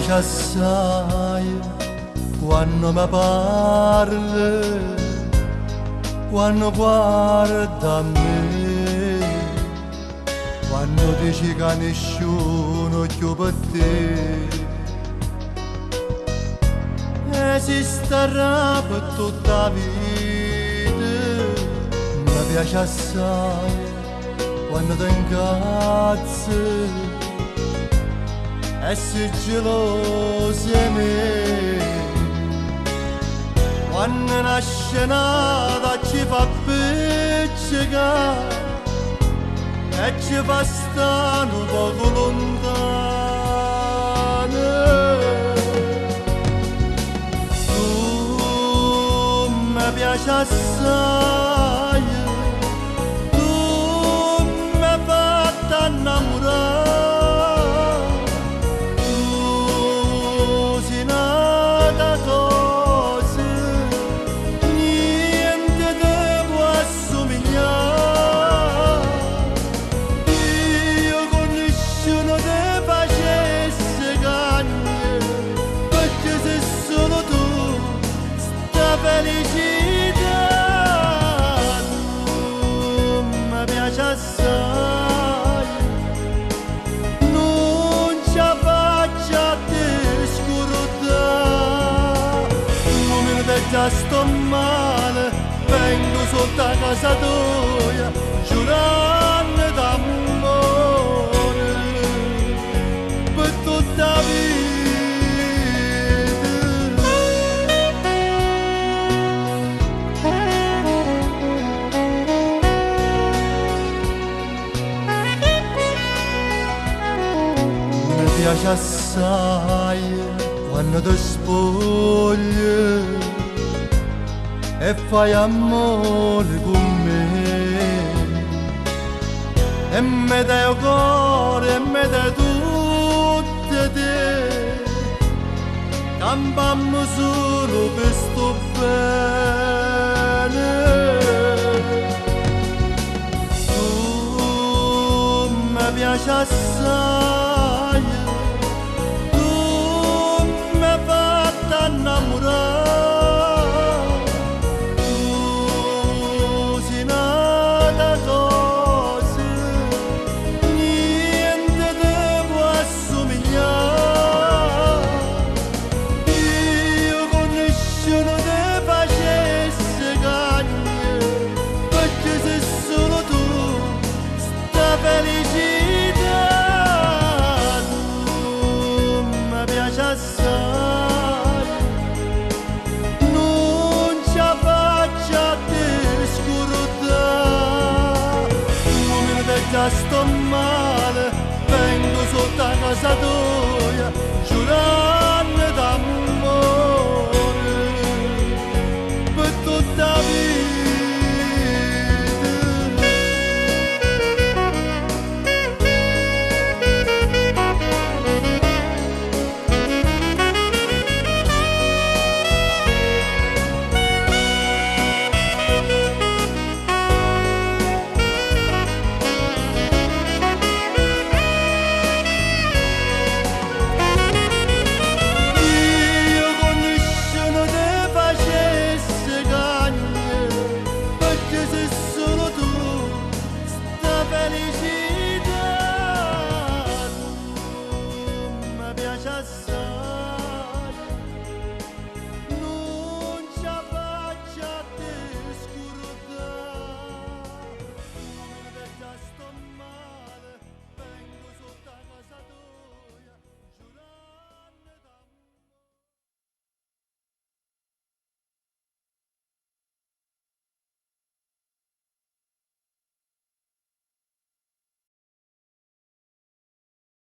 piace assai quando mi parli, quando guarda a me, quando dici che nessuno più per te esisterà per tutta la vita. Mi piace assai quando ti incazzi e sei gelosi di me, quando una scenata ci fa piccicare e ci fa stare un poco lontano. Tu mi piaci assai, tu mi hai fatto innamorare. Felicità, tu mi piace assai, non ci faccio a te scordare. Un minuto e già sto male, vengo sotto a casa tua, giurando d'amore per tutta la vita. Mi piace assai quando ti spogli e fai amore con me, e mi dai il cuore e mi dai tutte te, cambiamo solo per sto bene. Tu mi piaci assai, innamorare, tu sei nata così, niente ti può assomigliare. Io con nessuno ti facessi cagne, perché sei solo tu, sta felicità. Tu mi piace assai, già sto male, vengo sotto a casa tua.